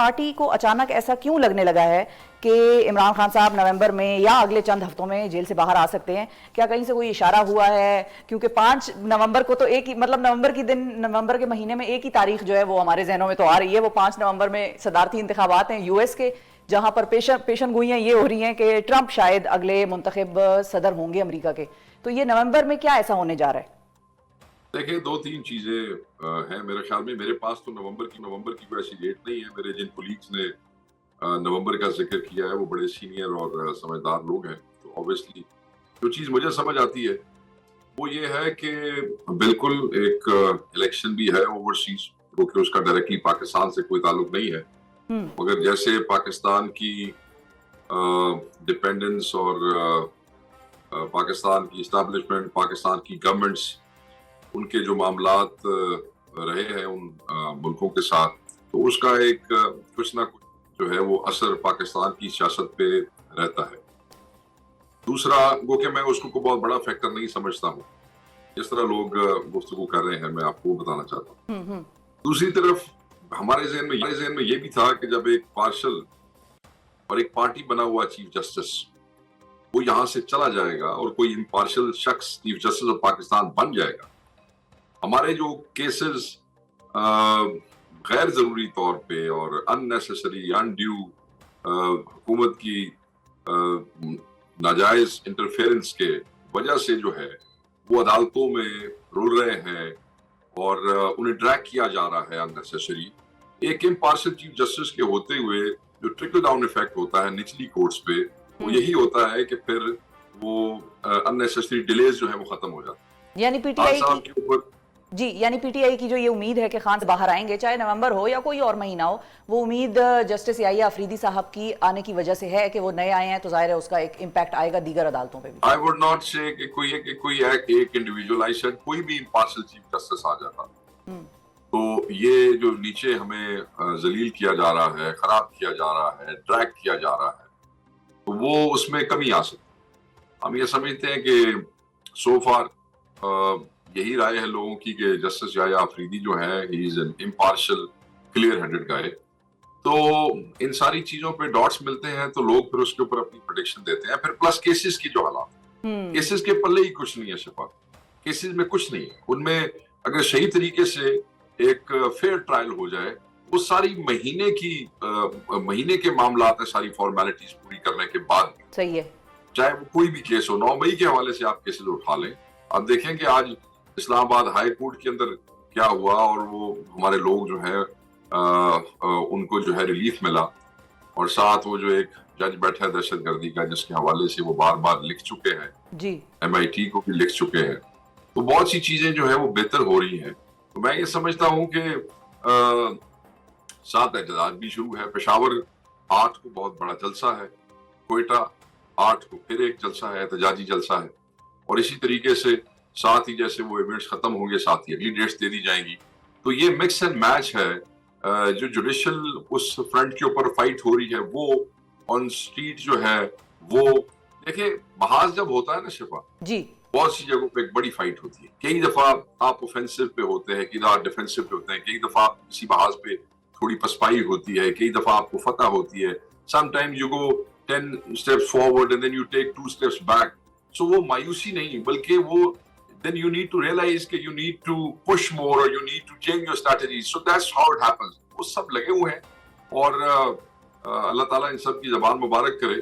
Party کو اچانک ایسا کیوں لگنے لگا ہے کہ عمران خان صاحب نومبر میں یا اگلے چند ہفتوں میں جیل سے باہر آ سکتے ہیں؟ کیا کہیں سے کوئی اشارہ ہوا ہے؟ کیونکہ 5 نومبر کو تو ایک ہی مطلب نومبر کے مہینے میں ایک ہی تاریخ جو ہے وہ ہمارے ذہنوں میں تو آ رہی ہے، وہ 5 نومبر میں صدارتی انتخابات ہیں US کے، جہاں پر پیشن گوئیاں یہ ہو رہی ہیں کہ ٹرمپ شاید اگلے منتخب صدر ہوں گے امریکہ کے. تو یہ نومبر میں کیا ایسا ہونے جا رہا ہے؟ دیکھیں، 2-3 چیزیں ہیں میرے خیال میں. میرے پاس تو نومبر کی کوئی ایسی ڈیٹ نہیں ہے. میرے جن کولیگز نے نومبر کا ذکر کیا ہے وہ بڑے سینئر اور سمجھدار لوگ ہیں. تو obviously جو چیز مجھے سمجھ آتی ہے وہ یہ ہے کہ بالکل ایک الیکشن بھی ہے اوورسیز، کیونکہ اس کا ڈائریکٹلی پاکستان سے کوئی تعلق نہیں ہے، مگر جیسے پاکستان کی ڈیپینڈنس اور پاکستان کی اسٹیبلشمنٹ، پاکستان کی گورنمنٹس، ان کے جو معاملات رہے ہیں ان ملکوں کے ساتھ، تو اس کا ایک کچھ نہ کچھ جو ہے وہ اثر پاکستان کی سیاست پہ رہتا ہے. دوسرا وہ کہ میں اس کو بہت بڑا فیکٹر نہیں سمجھتا ہوں جس طرح لوگ گفتگو کر رہے ہیں. میں آپ کو بتانا چاہتا ہوں دوسری طرف ہمارے ذہن میں یہ بھی تھا کہ جب ایک پارشل اور ایک پارٹی بنا ہوا چیف جسٹس وہ یہاں سے چلا جائے گا اور کوئی امپارشل شخص چیف جسٹس آف پاکستان بن جائے گا، ہمارے جو کیسز غیر ضروری طور پہ اور اننیسیسری انڈیو حکومت کی ناجائز انٹرفیئرنس کے وجہ سے جو ہے وہ عدالتوں میں رول رہے ہیں اور انہیں ڈریگ کیا جا رہا ہے اننیسیسری. ایک امپارشل چیف جسٹس کے ہوتے ہوئے جو ٹرکل ڈاؤن ایفیکٹ ہوتا ہے نچلی کورٹس پہ وہ یہی ہوتا ہے کہ پھر وہ اننیسیسری ڈیلیز جو ہے وہ ختم ہو جاتے ہیں. یعنی پی ٹی آئی کی جو یہ امید ہے کہ خان باہر آئیں گے، چاہے نومبر ہو یا کوئی اور مہینہ ہو، وہ امید جسٹس یحییٰ افریدی صاحب کی آنے کی وجہ سے ہے کہ وہ نئے آئے ہیں تو ظاہر ہے اس کا ایک امپیکٹ آئے گا دیگر عدالتوں پہ بھی. I would not say کہ کوئی ایک انڈیویجول آئی سیڈ کوئی بھی امپارشل چیف جسٹس آ جاتا تو یہ جو نیچے ہمیں ذلیل کیا جا رہا ہے، خراب کیا جا رہا ہے، ڈریگ کیا جا رہا ہے، تو وہ اس میں کمی آ سکتی. ہم یہ سمجھتے ہیں کہ سو فار یہی رائے ہے لوگوں کی کہ جسٹس یحییٰ افریدی جو ہے he is an impartial clear headed guy. تو ان ساری چیزوں پہ ڈاٹس ملتے ہیں تو لوگ پھر اس کے اوپر اپنی پریڈکشن دیتے ہیں. پھر پلس کیسز کی جو حالات، کیسز کے پلے ہی کچھ نہیں ہے شفا، کیسز میں کچھ نہیں ہے. ان میں اگر صحیح طریقے سے ایک فیئر ٹرائل ہو جائے، وہ ساری مہینے کے معاملات ہیں، ساری فارمیلٹیز پوری کرنے کے بعد صحیح ہے، چاہے وہ کوئی بھی کیس ہو. 9 مئی کے حوالے سے آپ کیسز اٹھا لیں. آپ دیکھیں کہ آج اسلام آباد ہائی کورٹ کے اندر کیا ہوا، اور وہ ہمارے لوگ جو ہیں ان کو جو ہے ریلیف ملا، اور ساتھ وہ جو ایک جج بیٹھا ہے دہشت گردی کا جس کے حوالے سے وہ بار بار لکھ چکے ہیں، جی MIT کو بھی لکھ چکے ہیں. تو بہت سی چیزیں جو ہیں وہ بہتر ہو رہی ہیں. تو میں یہ سمجھتا ہوں کہ 7 احتجاج بھی شروع ہے. پشاور 8 کو بہت بڑا جلسہ ہے، کوئٹہ 8 کو پھر ایک جلسہ ہے، احتجاجی جلسہ ہے، اور اسی طریقے سے ساتھ ہی جیسے وہ ایونٹس ختم ہوں گے ساتھ ہی اگلی ڈیٹس دے دی جائیں گی. تو یہ مکس اینڈ میچ ہے. جو جوڈیشل اس فرنٹ کے اوپر فائٹ ہو رہی ہے وہ آن سٹریٹ جو ہے وہ دیکھیں محاذ جب ہوتا ہے نا شفا، جی بہت سی جگہوں پہ ایک بڑی فائٹ ہوتی ہے. کئی دفعہ آپ اوفینسو پہ ہوتے ہیں، کئی دفعہ ڈیفینسو پہ ہوتے ہیں، کئی دفعہ کسی محاذ پہ تھوڑی پسپائی ہوتی ہے، کئی دفعہ آپ کو فتح ہوتی ہے. Some time you go 10 steps forward and then you take 2 steps back. So وہ مایوسی نہیں بلکہ وہ then you need to realize کہ you need to push more or you need to change your strategy. So that's how it happens. وہ سب لگے ہوئے ہیں اور اللہ تعالیٰ ان سب کی زبان مبارک کرے.